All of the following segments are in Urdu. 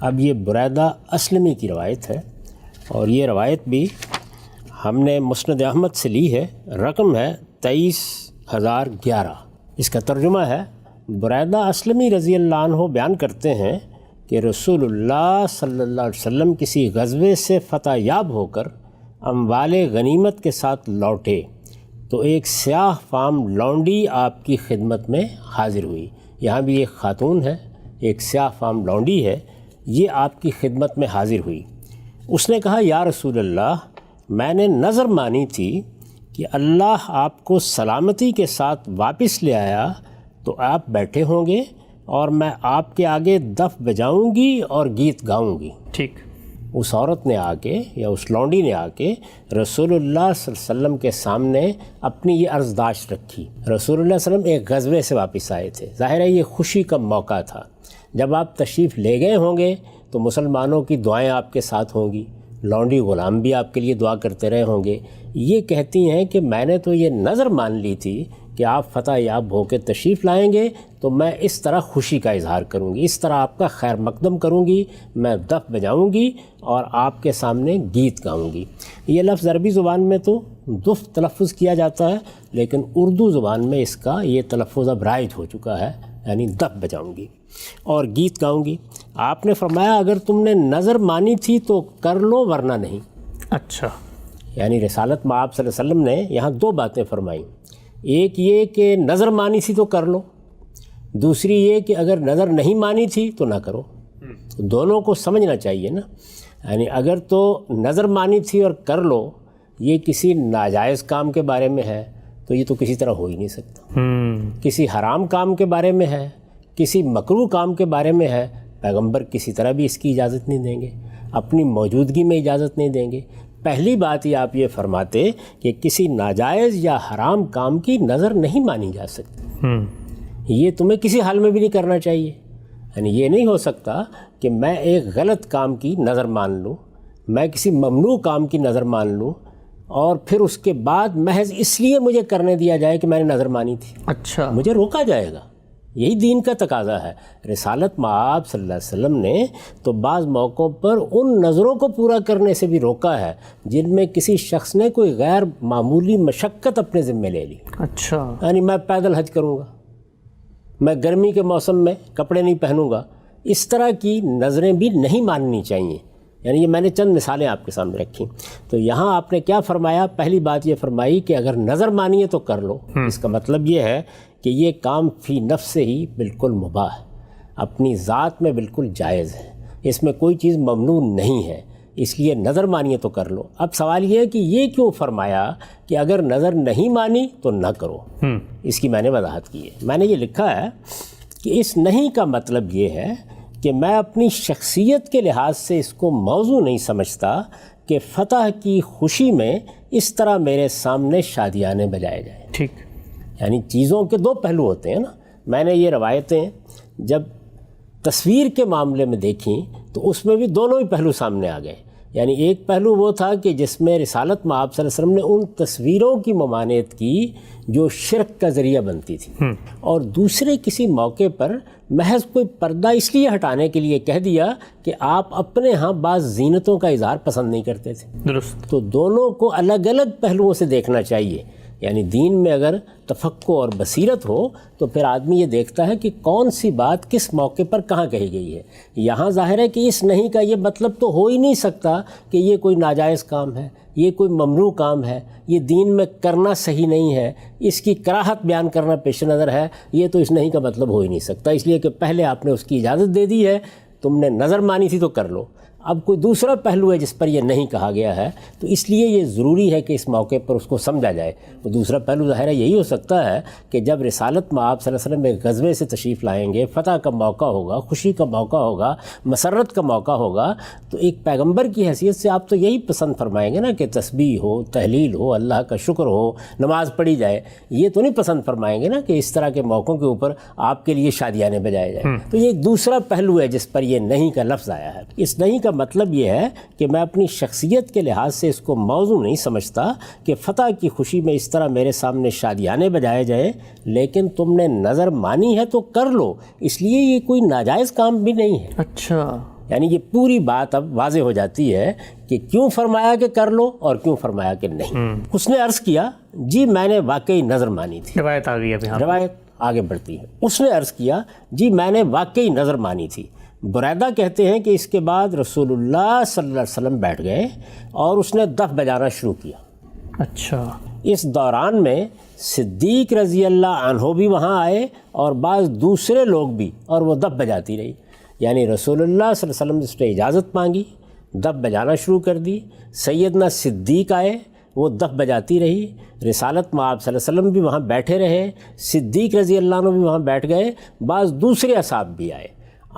اب یہ بریدہ اسلمی کی روایت ہے اور یہ روایت بھی ہم نے مسند احمد سے لی ہے، رقم ہے 23,011۔ اس کا ترجمہ ہے، بریدہ اسلمی رضی اللہ عنہ بیان کرتے ہیں کہ رسول اللہ صلی اللہ علیہ وسلم کسی غزوے سے فتح یاب ہو کر اموال غنیمت کے ساتھ لوٹے تو ایک سیاہ فام لونڈی آپ کی خدمت میں حاضر ہوئی۔ یہاں بھی ایک خاتون ہے، ایک سیاہ فام لونڈی ہے، یہ آپ کی خدمت میں حاضر ہوئی۔ اس نے کہا، یا رسول اللہ، میں نے نظر مانی تھی کہ اللہ آپ کو سلامتی کے ساتھ واپس لے آیا تو آپ بیٹھے ہوں گے اور میں آپ کے آگے دف بجاؤں گی اور گیت گاؤں گی۔ ٹھیک۔ اس عورت نے آ کے یا اس لونڈی نے آ کے رسول اللہ صلی اللہ علیہ وسلم کے سامنے اپنی یہ عرض داشت رکھی۔ رسول اللہ صلی اللہ علیہ وسلم ایک غزوے سے واپس آئے تھے، ظاہر ہے یہ خوشی کا موقع تھا۔ جب آپ تشریف لے گئے ہوں گے تو مسلمانوں کی دعائیں آپ کے ساتھ ہوں گی، لونڈی غلام بھی آپ کے لیے دعا کرتے رہے ہوں گے۔ یہ کہتی ہیں کہ میں نے تو یہ نظر مان لی تھی کہ آپ فتح یاب ہو کے تشریف لائیں گے تو میں اس طرح خوشی کا اظہار کروں گی، اس طرح آپ کا خیر مقدم کروں گی، میں دف بجاؤں گی اور آپ کے سامنے گیت گاؤں گی۔ یہ لفظ عربی زبان میں تو دف تلفظ کیا جاتا ہے، لیکن اردو زبان میں اس کا یہ تلفظ اب رائج ہو چکا ہے، یعنی دف بجاؤں گی اور گیت گاؤں گی۔ آپ نے فرمایا، اگر تم نے نظر مانی تھی تو کر لو ورنہ نہیں۔ اچھا، یعنی رسالت مآب صلی اللہ علیہ وسلم نے یہاں دو باتیں فرمائیں، ایک یہ کہ نظر مانی تھی تو کر لو، دوسری یہ کہ اگر نظر نہیں مانی تھی تو نہ کرو۔ دونوں کو سمجھنا چاہیے نا، یعنی اگر تو نظر مانی تھی اور کر لو، یہ کسی ناجائز کام کے بارے میں ہے تو یہ تو کسی طرح ہو ہی نہیں سکتا۔ کسی حرام کام کے بارے میں ہے، کسی مکروہ کام کے بارے میں ہے، پیغمبر کسی طرح بھی اس کی اجازت نہیں دیں گے، اپنی موجودگی میں اجازت نہیں دیں گے۔ پہلی بات یہ آپ یہ فرماتے کہ کسی ناجائز یا حرام کام کی نظر نہیں مانی جا سکتی، یہ تمہیں کسی حال میں بھی نہیں کرنا چاہیے۔ یعنی یہ نہیں ہو سکتا کہ میں ایک غلط کام کی نظر مان لوں، میں کسی ممنوع کام کی نظر مان لوں اور پھر اس کے بعد محض اس لیے مجھے کرنے دیا جائے کہ میں نے نظر مانی تھی، اچھا، مجھے روکا جائے گا۔ یہی دین کا تقاضا ہے۔ رسالت مآب صلی اللہ علیہ وسلم نے تو بعض موقعوں پر ان نظروں کو پورا کرنے سے بھی روکا ہے جن میں کسی شخص نے کوئی غیر معمولی مشقت اپنے ذمے لے لی۔ اچھا، یعنی میں پیدل حج کروں گا، میں گرمی کے موسم میں کپڑے نہیں پہنوں گا، اس طرح کی نظریں بھی نہیں ماننی چاہیے۔ یعنی یہ میں نے چند مثالیں آپ کے سامنے رکھی۔ تو یہاں آپ نے کیا فرمایا؟ پہلی بات یہ فرمائی کہ اگر نظر مانیے تو کر لو۔ اس کا مطلب یہ ہے کہ یہ کام فی نفس سے ہی بالکل مباح ہے، اپنی ذات میں بالکل جائز ہے، اس میں کوئی چیز ممنوع نہیں ہے، اس لیے نظر مانیے تو کر لو۔ اب سوال یہ ہے کہ یہ کیوں فرمایا کہ اگر نظر نہیں مانی تو نہ کرو؟ اس کی میں نے وضاحت کی ہے۔ میں نے یہ لکھا ہے کہ اس نہیں کا مطلب یہ ہے کہ میں اپنی شخصیت کے لحاظ سے اس کو موضوع نہیں سمجھتا کہ فتح کی خوشی میں اس طرح میرے سامنے شادیانے بجائے جائیں۔ ٹھیک، یعنی چیزوں کے دو پہلو ہوتے ہیں نا۔ میں نے یہ روایتیں جب تصویر کے معاملے میں دیکھیں تو اس میں بھی دونوں ہی پہلو سامنے آ گئے۔ یعنی ایک پہلو وہ تھا کہ جس میں رسالت مآب صلی اللہ علیہ وسلم نے ان تصویروں کی ممانعت کی جو شرک کا ذریعہ بنتی تھی، اور دوسرے کسی موقع پر محض کوئی پردہ اس لیے ہٹانے کے لیے کہہ دیا کہ آپ اپنے ہاں بعض زینتوں کا اظہار پسند نہیں کرتے تھے۔ درست۔ تو دونوں کو الگ الگ پہلوؤں سے دیکھنا چاہیے۔ یعنی دین میں اگر تفقہ اور بصیرت ہو تو پھر آدمی یہ دیکھتا ہے کہ کون سی بات کس موقع پر کہاں کہی گئی ہے۔ یہاں ظاہر ہے کہ اس نہیں کا یہ مطلب تو ہو ہی نہیں سکتا کہ یہ کوئی ناجائز کام ہے، یہ کوئی ممنوع کام ہے، یہ دین میں کرنا صحیح نہیں ہے، اس کی کراہت بیان کرنا پیش نظر ہے، یہ تو اس نہیں کا مطلب ہو ہی نہیں سکتا، اس لیے کہ پہلے آپ نے اس کی اجازت دے دی ہے، تم نے نظر مانی تھی تو کر لو۔ اب کوئی دوسرا پہلو ہے جس پر یہ نہیں کہا گیا ہے، تو اس لیے یہ ضروری ہے کہ اس موقع پر اس کو سمجھا جائے۔ وہ دوسرا پہلو ظاہر ہے یہی ہو سکتا ہے کہ جب رسالت مآب صلی اللہ علیہ وسلم ایک غزوے سے تشریف لائیں گے، فتح کا موقع ہوگا، خوشی کا موقع ہوگا، مسرت کا موقع ہوگا، تو ایک پیغمبر کی حیثیت سے آپ تو یہی پسند فرمائیں گے نا کہ تسبیح ہو، تہلیل ہو، اللہ کا شکر ہو، نماز پڑھی جائے۔ یہ تو نہیں پسند فرمائیں گے نا کہ اس طرح کے موقعوں کے اوپر آپ کے لیے شادیانے بجائے جائیں۔ تو یہ ایک دوسرا پہلو ہے جس پر یہ نہیں کا لفظ آیا ہے۔ اس نہیں کا مطلب یہ ہے کہ میں اپنی شخصیت کے لحاظ سے اس کو موضوع نہیں سمجھتا کہ فتح کی خوشی میں اس طرح میرے سامنے شادیانے بجائے جائیں، لیکن تم نے نظر مانی ہے تو کر لو، اس لیے یہ کوئی ناجائز کام بھی نہیں ہے۔ اچھا، یعنی یہ پوری بات اب واضح ہو جاتی ہے کہ کیوں فرمایا کہ کر لو اور کیوں فرمایا کہ نہیں۔ اس نے عرض کیا جی میں نے واقعی نظر مانی تھی، روایت آ گئی ابھی، روایت آگے بڑھتی ہے۔ اس نے عرض کیا جی میں نے واقعی نظر مانی تھی۔ بریدہ کہتے ہیں کہ اس کے بعد رسول اللہ صلی اللہ علیہ وسلم بیٹھ گئے اور اس نے دف بجانا شروع کیا۔ اچھا، اس دوران میں صدیق رضی اللہ عنہ بھی وہاں آئے اور بعض دوسرے لوگ بھی، اور وہ دف بجاتی رہی۔ یعنی رسول اللہ صلی اللہ علیہ وسلم نے اس نے اجازت مانگی، دف بجانا شروع کر دی۔ سیدنا صدیق آئے، وہ دف بجاتی رہی۔ رسالت مآب صلی اللہ علیہ وسلم بھی وہاں بیٹھے رہے، صدیق رضی اللہ عنہ بھی وہاں بیٹھ گئے، بعض دوسرے اصحاب بھی آئے۔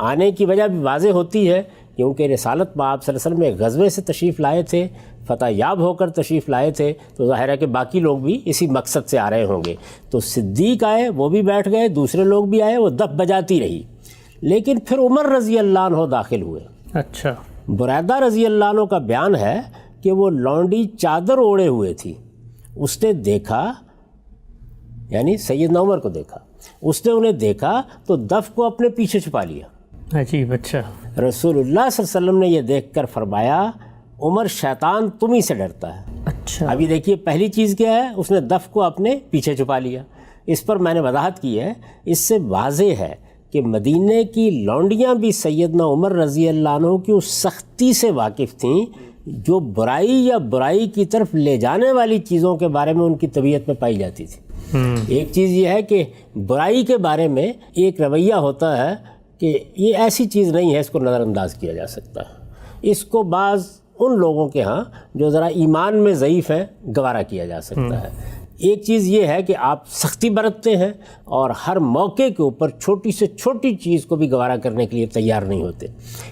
آنے کی وجہ بھی واضح ہوتی ہے کیونکہ رسالت مآب صلی اللہ علیہ وسلم ایک غزوے سے تشریف لائے تھے، فتح یاب ہو کر تشریف لائے تھے، تو ظاہر ہے کہ باقی لوگ بھی اسی مقصد سے آ رہے ہوں گے۔ تو صدیق آئے، وہ بھی بیٹھ گئے، دوسرے لوگ بھی آئے، وہ دف بجاتی رہی۔ لیکن پھر عمر رضی اللہ عنہ داخل ہوئے۔ اچھا، بریدہ رضی اللہ عنہ کا بیان ہے کہ وہ لونڈی چادر اوڑھے ہوئے تھی، اس نے دیکھا، یعنی سیدنا عمر کو دیکھا، اس نے انہیں دیکھا تو دف کو اپنے پیچھے چھپا لیا۔ عجیب، اچھا۔ رسول اللہ صلی اللہ علیہ وسلم نے یہ دیکھ کر فرمایا عمر شیطان تم ہی سے ڈرتا ہے۔ اچھا، ابھی دیکھیے پہلی چیز کیا ہے، اس نے دف کو اپنے پیچھے چھپا لیا۔ اس پر میں نے وضاحت کی ہے، اس سے واضح ہے کہ مدینے کی لونڈیاں بھی سیدنا عمر رضی اللہ عنہ کی اس سختی سے واقف تھیں جو برائی یا برائی کی طرف لے جانے والی چیزوں کے بارے میں ان کی طبیعت میں پائی جاتی تھی۔ ایک چیز یہ ہے کہ برائی کے بارے میں ایک رویہ ہوتا ہے کہ یہ ایسی چیز نہیں ہے، اس کو نظر انداز کیا جا سکتا ہے، اس کو بعض ان لوگوں کے ہاں جو ذرا ایمان میں ضعیف ہیں گوارا کیا جا سکتا ہے۔ ایک چیز یہ ہے کہ آپ سختی برتتے ہیں اور ہر موقع کے اوپر چھوٹی سے چھوٹی چیز کو بھی گوارا کرنے کے لیے تیار نہیں ہوتے۔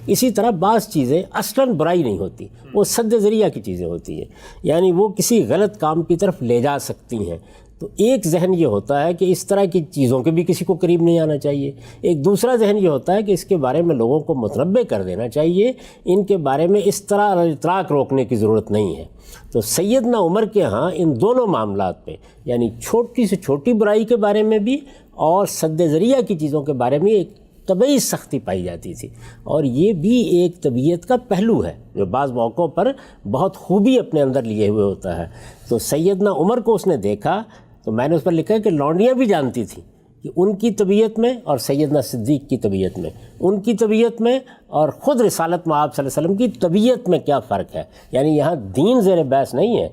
اسی طرح بعض چیزیں اصلاً برائی نہیں ہوتی، وہ سد ذریعہ کی چیزیں ہوتی ہیں، یعنی وہ کسی غلط کام کی طرف لے جا سکتی ہیں۔ تو ایک ذہن یہ ہوتا ہے کہ اس طرح کی چیزوں کے بھی کسی کو قریب نہیں آنا چاہیے، ایک دوسرا ذہن یہ ہوتا ہے کہ اس کے بارے میں لوگوں کو متنبع کر دینا چاہیے، ان کے بارے میں اس طرح اطلاق روکنے کی ضرورت نہیں ہے۔ تو سیدنا عمر کے ہاں ان دونوں معاملات میں، یعنی چھوٹی سے چھوٹی برائی کے بارے میں بھی اور سد ذریعہ کی چیزوں کے بارے میں ایک طبعی سختی پائی جاتی تھی، اور یہ بھی ایک طبیعت کا پہلو ہے جو بعض موقعوں پر بہت خوبی اپنے اندر لیے ہوئے ہوتا ہے۔ تو سیدنا عمر کو اس نے دیکھا تو میں نے اس پر لکھا ہے کہ لونڈیاں بھی جانتی تھیں کہ ان کی طبیعت میں اور سیدنا صدیق کی طبیعت میں، ان کی طبیعت میں اور خود رسالت مآب صلی اللہ علیہ وسلم کی طبیعت میں کیا فرق ہے۔ یعنی یہاں دین زیر بحث نہیں ہے،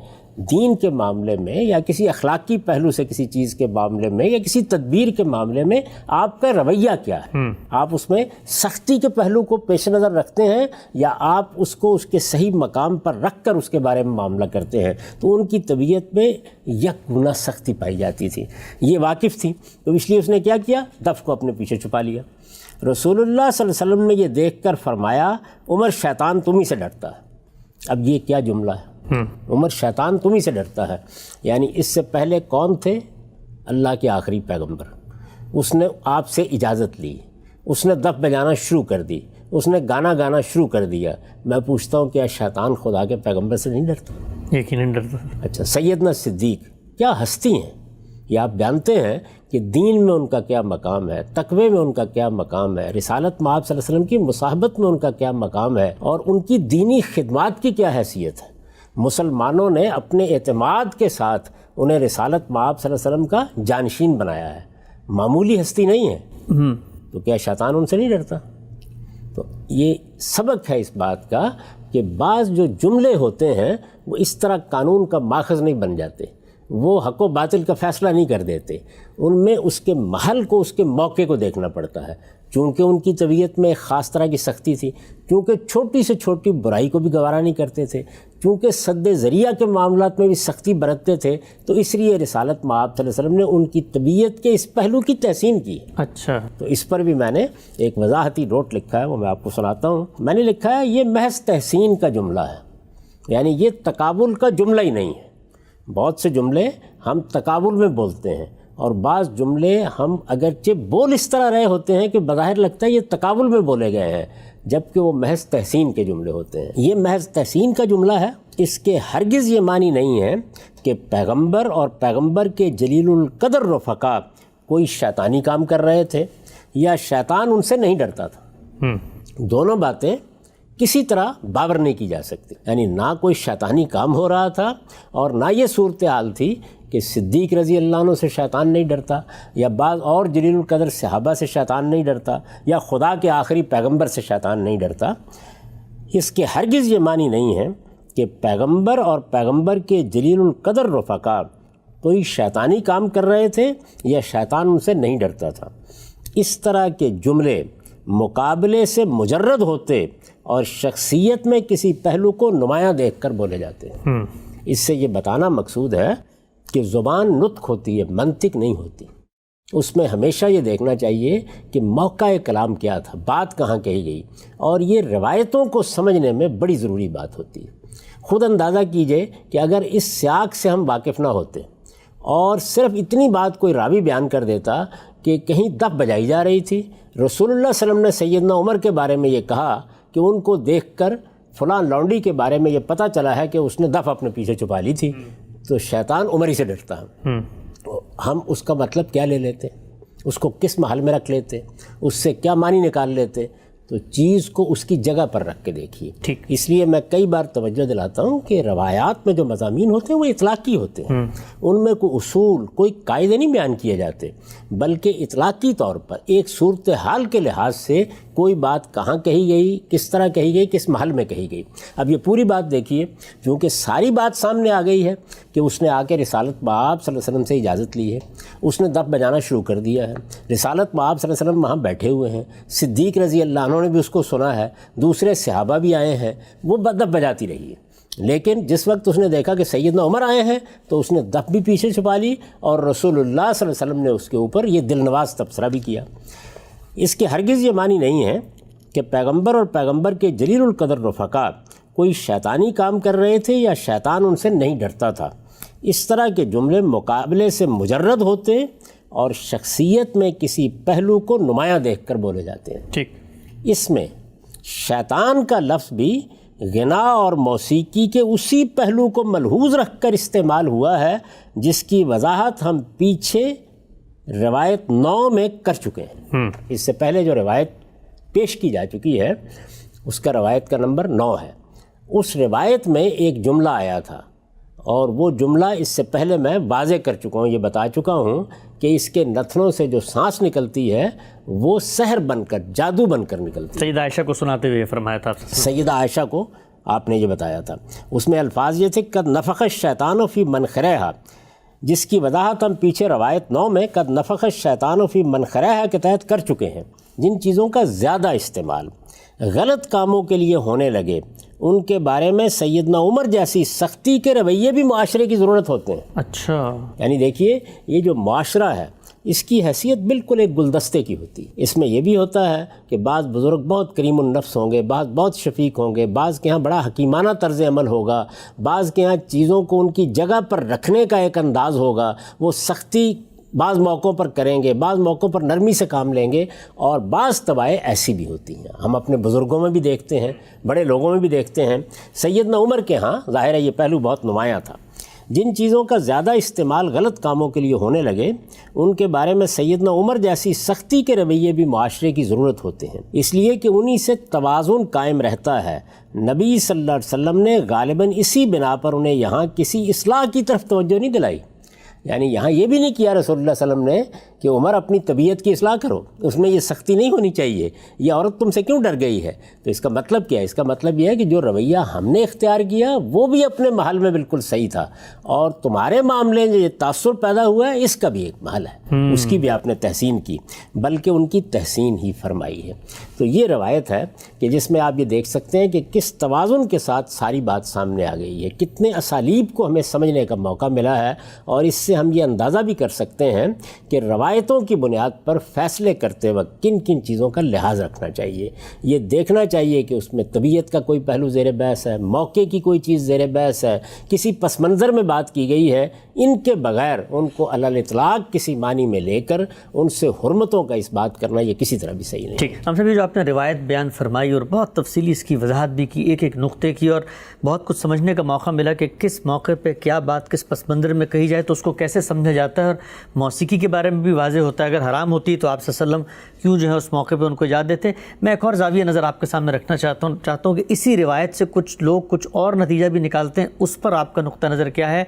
دین کے معاملے میں یا کسی اخلاقی پہلو سے کسی چیز کے معاملے میں یا کسی تدبیر کے معاملے میں آپ کا رویہ کیا ہے، آپ اس میں سختی کے پہلو کو پیش نظر رکھتے ہیں یا آپ اس کو اس کے صحیح مقام پر رکھ کر اس کے بارے میں معاملہ کرتے ہیں۔ تو ان کی طبیعت میں یک گنا سختی پائی جاتی تھی، یہ واقف تھی، تو اس لیے اس نے کیا کیا، دف کو اپنے پیچھے چھپا لیا۔ رسول اللہ صلی اللہ علیہ وسلم نے یہ دیکھ کر فرمایا عمر شیطان تم ہی سے ڈرتا ہے۔ اب یہ کیا جملہ ہے، عمر شیطان تم ہی سے ڈرتا ہے، یعنی اس سے پہلے کون تھے، اللہ کے آخری پیغمبر، اس نے آپ سے اجازت لی، اس نے دف بجانا شروع کر دی، اس نے گانا گانا شروع کر دیا۔ میں پوچھتا ہوں کیا شیطان خدا کے پیغمبر سے نہیں ڈرتا؟ یقیناً ڈرتا۔ اچھا، سیدنا صدیق کیا ہستی ہیں، یہ آپ جانتے ہیں کہ دین میں ان کا کیا مقام ہے، تقوی میں ان کا کیا مقام ہے، رسالت مآب صلی اللہ علیہ وسلم کی مصاحبت میں ان کا کیا مقام ہے، اور ان کی دینی خدمات کی کیا حیثیت ہے۔ مسلمانوں نے اپنے اعتماد کے ساتھ انہیں رسالت مآب صلی اللہ علیہ وسلم کا جانشین بنایا ہے، معمولی ہستی نہیں ہے، تو کیا شیطان ان سے نہیں ڈرتا؟ تو یہ سبق ہے اس بات کا کہ بعض جو جملے ہوتے ہیں وہ اس طرح قانون کا ماخذ نہیں بن جاتے، وہ حق و باطل کا فیصلہ نہیں کر دیتے، ان میں اس کے محل کو، اس کے موقع کو دیکھنا پڑتا ہے۔ چونکہ ان کی طبیعت میں ایک خاص طرح کی سختی تھی، کیونکہ چھوٹی سے چھوٹی برائی کو بھی گوارا نہیں کرتے تھے، چونکہ سد ذریعہ کے معاملات میں بھی سختی برتتے تھے، تو اس لیے رسالت مآب صلی اللہ علیہ وسلم نے ان کی طبیعت کے اس پہلو کی تحسین کی۔ اچھا، تو اس پر بھی میں نے ایک وضاحتی نوٹ لکھا ہے، وہ میں آپ کو سناتا ہوں۔ میں نے لکھا ہے یہ محض تحسین کا جملہ ہے، یعنی یہ تقابل کا جملہ ہی نہیں ہے۔ بہت سے جملے ہم تقابل میں بولتے ہیں، اور بعض جملے ہم اگرچہ بول اس طرح رہے ہوتے ہیں کہ بظاہر لگتا ہے یہ تقابل میں بولے گئے ہیں، جبکہ وہ محض تحسین کے جملے ہوتے ہیں۔ یہ محض تحسین کا جملہ ہے، اس کے ہرگز یہ معنی نہیں ہے کہ پیغمبر اور پیغمبر کے جلیل القدر رفقا کوئی شیطانی کام کر رہے تھے یا شیطان ان سے نہیں ڈرتا تھا۔ دونوں باتیں کسی طرح باور نہیں کی جا سکتی. یعنی نہ کوئی شیطانی کام ہو رہا تھا اور نہ یہ صورتحال تھی کہ صدیق رضی اللہ عنہ سے شیطان نہیں ڈرتا یا بعض اور جلیل القدر صحابہ سے شیطان نہیں ڈرتا یا خدا کے آخری پیغمبر سے شیطان نہیں ڈرتا. اس کے ہرگز یہ معنی نہیں ہے کہ پیغمبر اور پیغمبر کے جلیل القدر رفقا کوئی شیطانی کام کر رہے تھے یا شیطان ان سے نہیں ڈرتا تھا. اس طرح کے جملے مقابلے سے مجرد ہوتے اور شخصیت میں کسی پہلو کو نمایاں دیکھ کر بولے جاتے ہیں. اس سے یہ بتانا مقصود ہے کہ زبان نطق ہوتی ہے، منطق نہیں ہوتی. اس میں ہمیشہ یہ دیکھنا چاہیے کہ موقع کلام کیا تھا، بات کہاں کہی گئی، اور یہ روایتوں کو سمجھنے میں بڑی ضروری بات ہوتی ہے. خود اندازہ کیجئے کہ اگر اس سیاق سے ہم واقف نہ ہوتے اور صرف اتنی بات کوئی راوی بیان کر دیتا کہ کہیں دف بجائی جا رہی تھی، رسول اللہ صلی اللہ علیہ وسلم نے سیدنا عمر کے بارے میں یہ کہا کہ ان کو دیکھ کر فلاں لونڈی کے بارے میں یہ پتہ چلا ہے کہ اس نے دف اپنے پیچھے چھپا لی تھی، تو شیطان عمر ہی سے ڈرتا ہے. ہم اس کا مطلب کیا لے لیتے، اس کو کس محل میں رکھ لیتے، اس سے کیا معنی نکال لیتے؟ تو چیز کو اس کی جگہ پر رکھ کے دیکھیے. اس لیے میں کئی بار توجہ دلاتا ہوں کہ روایات میں جو مضامین ہوتے ہیں وہ اطلاقی ہوتے ہیں. ان میں کوئی اصول، کوئی قاعدے نہیں بیان کیے جاتے، بلکہ اطلاقی طور پر ایک صورتحال کے لحاظ سے کوئی بات کہاں کہی گئی، کس طرح کہی گئی، کس محل میں کہی گئی. اب یہ پوری بات دیکھیے، کیونکہ ساری بات سامنے آ گئی ہے کہ اس نے آ کے رسالت بآب صلی اللہ علیہ وسلم سے اجازت لی ہے، اس نے دف بجانا شروع کر دیا ہے، رسالت بآب صلی اللہ علیہ وسلم وہاں بیٹھے ہوئے ہیں، صدیق رضی اللہ عنہ نے بھی اس کو سنا ہے، دوسرے صحابہ بھی آئے ہیں، وہ دف بجاتی رہی ہے. لیکن جس وقت اس نے دیکھا کہ سیدنا عمر آئے ہیں تو اس نے دف بھی پیچھے چھپا لی اور رسول اللہ صلی اللہ علیہ وسلم نے اس کے اوپر یہ دل نواز تبصرہ بھی کیا. اس کے ہرگز یہ معنی نہیں ہے کہ پیغمبر اور پیغمبر کے جلیل القدر رفقا کوئی شیطانی کام کر رہے تھے یا شیطان ان سے نہیں ڈرتا تھا. اس طرح کے جملے مقابلے سے مجرد ہوتے اور شخصیت میں کسی پہلو کو نمایاں دیکھ کر بولے جاتے ہیں. اس میں شیطان کا لفظ بھی غنا اور موسیقی کے اسی پہلو کو ملحوظ رکھ کر استعمال ہوا ہے جس کی وضاحت ہم پیچھے روایت 9 میں کر چکے ہیں. اس سے پہلے جو روایت پیش کی جا چکی ہے اس کا روایت کا نمبر 9 ہے. اس روایت میں ایک جملہ آیا تھا اور وہ جملہ اس سے پہلے میں واضح کر چکا ہوں، یہ بتا چکا ہوں کہ اس کے نتنوں سے جو سانس نکلتی ہے وہ سحر بن کر، جادو بن کر نکلتی ہے. سیدہ عائشہ کو سناتے ہوئے یہ فرمایا تھا. سیدہ عائشہ کو آپ نے یہ بتایا تھا. اس میں الفاظ یہ تھے قد نفخ الشیطان فی منخرہا، جس کی وضاحت ہم پیچھے روایت 9 میں قد نفخ الشیطان فی منخرہا کے تحت کر چکے ہیں. جن چیزوں کا زیادہ استعمال غلط کاموں کے لیے ہونے لگے ان کے بارے میں سیدنا عمر جیسی سختی کے رویے بھی معاشرے کی ضرورت ہوتے ہیں. اچھا، یعنی دیکھیے یہ جو معاشرہ ہے اس کی حیثیت بالکل ایک گلدستے کی ہوتی ہے. اس میں یہ بھی ہوتا ہے کہ بعض بزرگ بہت کریم النفس ہوں گے، بعض بہت شفیق ہوں گے، بعض کے ہاں بڑا حکیمانہ طرز عمل ہوگا، بعض کے ہاں چیزوں کو ان کی جگہ پر رکھنے کا ایک انداز ہوگا. وہ سختی بعض موقعوں پر کریں گے، بعض موقعوں پر نرمی سے کام لیں گے، اور بعض طبائع ایسی بھی ہوتی ہیں. ہم اپنے بزرگوں میں بھی دیکھتے ہیں، بڑے لوگوں میں بھی دیکھتے ہیں. سیدنا عمر کے ہاں ظاہر ہے یہ پہلو بہت نمایاں تھا. جن چیزوں کا زیادہ استعمال غلط کاموں کے لیے ہونے لگے ان کے بارے میں سیدنا عمر جیسی سختی کے رویے بھی معاشرے کی ضرورت ہوتے ہیں، اس لیے کہ انہی سے توازن قائم رہتا ہے. نبی صلی اللہ علیہ وسلم نے غالباً اسی بنا پر انہیں یہاں کسی اصلاح کی طرف توجہ نہیں دلائی. یعنی یہاں یہ بھی نہیں کیا رسول اللہ صلی اللہ علیہ وسلم نے کہ عمر اپنی طبیعت کی اصلاح کرو، اس میں یہ سختی نہیں ہونی چاہیے، یہ عورت تم سے کیوں ڈر گئی ہے. تو اس کا مطلب کیا ہے؟ اس کا مطلب یہ ہے کہ جو رویہ ہم نے اختیار کیا وہ بھی اپنے محل میں بالکل صحیح تھا، اور تمہارے معاملے میں یہ تاثر پیدا ہوا ہے اس کا بھی ایک محل ہے، اس کی بھی آپ نے تحسین کی، بلکہ ان کی تحسین ہی فرمائی ہے. تو یہ روایت ہے کہ جس میں آپ یہ دیکھ سکتے ہیں کہ کس توازن کے ساتھ ساری بات سامنے آ گئی ہے، کتنے اسالیب کو ہمیں سمجھنے کا موقع ملا ہے، اور اس سے ہم یہ اندازہ بھی کر سکتے ہیں کہ روایتوں کی بنیاد پر فیصلے کرتے وقت کن کن چیزوں کا لحاظ رکھنا چاہیے. یہ دیکھنا چاہیے کہ اس میں طبیعت کا کوئی پہلو زیر بحث ہے، موقع کی کوئی چیز زیر بحث ہے، کسی پس منظر میں بات کی گئی ہے، ان کے بغیر ان کو علی الاطلاق کسی معنی میں لے کر ان سے حرمتوں کا اس بات کرنا یہ کسی طرح بھی صحیح نہیں. ٹھیک، ہم سبھی جو آپ نے روایت بیان فرمائی اور بہت تفصیلی اس کی وضاحت بھی کی، ایک ایک نقطے کی، اور بہت کچھ سمجھنے کا موقع ملا کہ کس موقع پہ کیا بات کس پس منظر میں کہی جائے تو اس کو کیسے سمجھا جاتا ہے. اور موسیقی کے بارے میں بھی بھی واضح ہوتا ہے. اگر حرام ہوتی تو آپ صلی اللہ علیہ وسلم کیوں جو ہے اس موقع پہ ان کو اجازت دیتے. میں ایک اور زاویہ نظر آپ کے سامنے رکھنا چاہتا ہوں کہ اسی روایت سے کچھ لوگ کچھ اور نتیجہ بھی نکالتے ہیں. اس پر آپ کا نقطہ نظر کیا ہے؟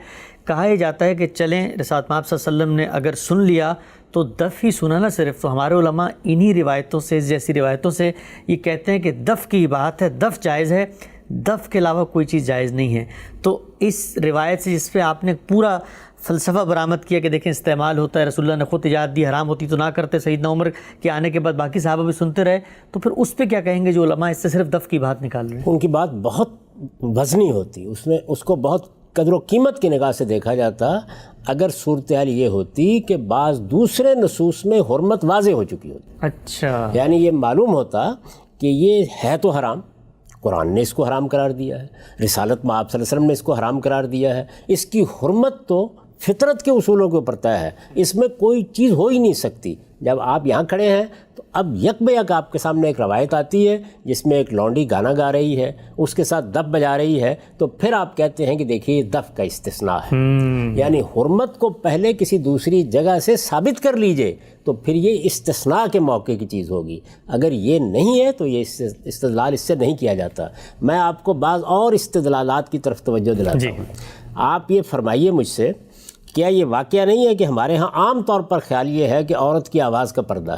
کہا یہ جاتا ہے کہ چلیں رسالت مآب صلی اللہ علیہ وسلم نے اگر سن لیا تو دف ہی سنا نہ صرف، تو ہمارے علماء انہی روایتوں سے، جیسی روایتوں سے یہ کہتے ہیں کہ دف کی بات ہے، دف جائز ہے، دف کے علاوہ کوئی چیز جائز نہیں ہے. تو اس روایت سے جس پہ آپ نے پورا فلسفہ برآمد کیا کہ دیکھیں استعمال ہوتا ہے، رسول اللہ نے خود اجازت دی، حرام ہوتی تو نہ کرتے، سیدنا عمر کے آنے کے بعد باقی صحابہ بھی سنتے رہے، تو پھر اس پہ کیا کہیں گے جو علماء اس سے صرف دف کی بات نکال رہے ہیں؟ ان کی بات بہت وزنی ہوتی، اس میں اس کو بہت قدر و قیمت کی نگاہ سے دیکھا جاتا. اگر صورتحال یہ ہوتی کہ بعض دوسرے نصوص میں حرمت واضح ہو چکی ہوتی، اچھا، یعنی یہ معلوم ہوتا کہ یہ ہے تو حرام، قرآن نے اس کو حرام قرار دیا ہے، رسالت مآب صلی اللہ علیہ وسلم نے اس کو حرام قرار دیا ہے، اس کی حرمت تو فطرت کے اصولوں کے اوپر طے ہے، اس میں کوئی چیز ہو ہی نہیں سکتی. جب آپ یہاں کھڑے ہیں تو اب یک بہ یک آپ کے سامنے ایک روایت آتی ہے جس میں ایک لونڈی گانا گا رہی ہے، اس کے ساتھ دف بجا رہی ہے، تو پھر آپ کہتے ہیں کہ دیکھیے دف کا استثناء ہے. یعنی حرمت کو پہلے کسی دوسری جگہ سے ثابت کر لیجئے تو پھر یہ استثناء کے موقع کی چیز ہوگی. اگر یہ نہیں ہے تو یہ استدلال اس سے نہیں کیا جاتا. میں آپ کو بعض اور استدلالات کی طرف توجہ دلاتا ہوں. آپ یہ فرمائیے مجھ سے، کیا یہ واقعہ نہیں ہے کہ ہمارے ہاں عام طور پر خیال یہ ہے کہ عورت کی آواز کا پردہ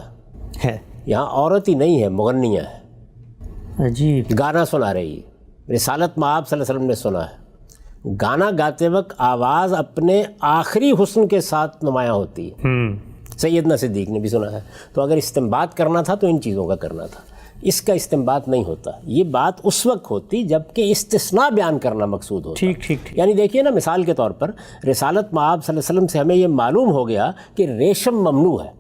ہے؟ یہاں عورت ہی نہیں ہے، مغنیہ ہے، عجیب، گانا سنا رہی ہے. رسالت مآب صلی اللہ علیہ وسلم نے سنا ہے، گانا گاتے وقت آواز اپنے آخری حسن کے ساتھ نمایاں ہوتی ہے. سیدنا صدیق نے بھی سنا ہے. تو اگر استنباط کرنا تھا تو ان چیزوں کا کرنا تھا، اس کا استنباط نہیں ہوتا. یہ بات اس وقت ہوتی جب کہ استثناء بیان کرنا مقصود ہوتا. ٹھیک. یعنی دیکھیے نا، مثال کے طور پر رسالت مآب صلی اللہ علیہ وسلم سے ہمیں یہ معلوم ہو گیا کہ ریشم ممنوع ہے.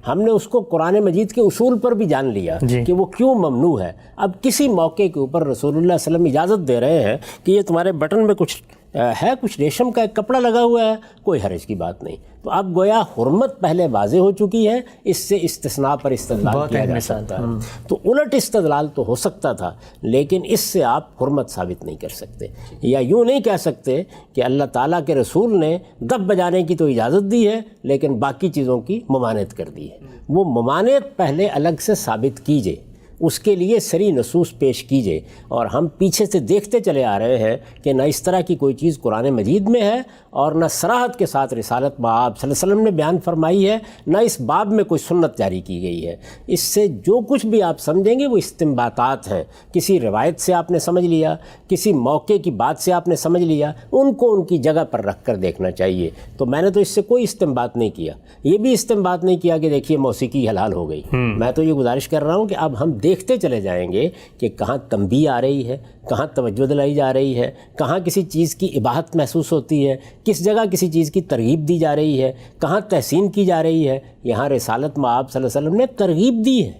ہم نے اس کو قرآن مجید کے اصول پر بھی جان لیا کہ وہ کیوں ممنوع ہے. اب کسی موقع کے اوپر رسول اللہ صلی اللہ علیہ وسلم اجازت دے رہے ہیں کہ یہ تمہارے بٹن میں کچھ ہے، کچھ ریشم کا ایک کپڑا لگا ہوا ہے، کوئی حرج کی بات نہیں. تو اب گویا حرمت پہلے واضح ہو چکی ہے، اس سے استثناء پر استدلال کیا جا سکتا ہے. تو الٹ استدلال تو ہو سکتا تھا، لیکن اس سے آپ حرمت ثابت نہیں کر سکتے. یا یوں نہیں کہہ سکتے کہ اللہ تعالیٰ کے رسول نے دف بجانے کی تو اجازت دی ہے لیکن باقی چیزوں کی ممانعت کر دی ہے. وہ ممانعت پہلے الگ سے ثابت کیجئے، اس کے لیے صریح نصوص پیش کیجئے. اور ہم پیچھے سے دیکھتے چلے آ رہے ہیں کہ نہ اس طرح کی کوئی چیز قرآن مجید میں ہے اور نہ صراحت کے ساتھ رسالت مآب صلی اللہ علیہ وسلم نے بیان فرمائی ہے، نہ اس باب میں کوئی سنت جاری کی گئی ہے. اس سے جو کچھ بھی آپ سمجھیں گے وہ استنباطات ہیں. کسی روایت سے آپ نے سمجھ لیا، کسی موقع کی بات سے آپ نے سمجھ لیا، ان کو ان کی جگہ پر رکھ کر دیکھنا چاہیے. تو میں نے تو اس سے کوئی استنباط نہیں کیا. یہ بھی استنباط نہیں کیا کہ دیکھیے موسیقی حلال ہو گئی. میں تو یہ گزارش کر رہا ہوں کہ اب ہم دیکھتے چلے جائیں گے کہ کہاں تنبیہ آ رہی ہے، کہاں توجہ دلائی جا رہی ہے، کہاں کسی چیز کی اباحت محسوس ہوتی ہے، کس جگہ کسی چیز کی ترغیب دی جا رہی ہے، کہاں تحسین کی جا رہی ہے. یہاں رسالت مآب صلی اللہ علیہ وسلم نے ترغیب دی ہے.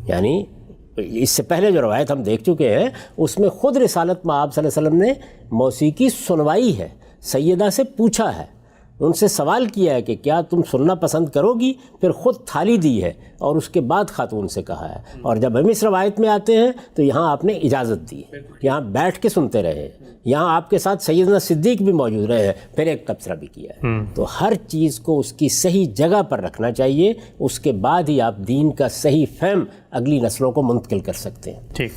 یعنی اس سے پہلے جو روایت ہم دیکھ چکے ہیں اس میں خود رسالت مآب صلی اللہ علیہ وسلم نے موسیقی سنوائی ہے، سیدہ سے پوچھا ہے، ان سے سوال کیا ہے کہ کیا تم سننا پسند کرو گی، پھر خود تھالی دی ہے اور اس کے بعد خاتون سے کہا ہے. اور جب ہم اس روایت میں آتے ہیں تو یہاں آپ نے اجازت دی ہے، یہاں بیٹھ کے سنتے رہے، یہاں آپ کے ساتھ سیدنا صدیق بھی موجود رہے ہیں، پھر ایک تبصرہ بھی کیا ہے. تو ہر چیز کو اس کی صحیح جگہ پر رکھنا چاہیے، اس کے بعد ہی آپ دین کا صحیح فہم اگلی نسلوں کو منتقل کر سکتے ہیں. ٹھیک.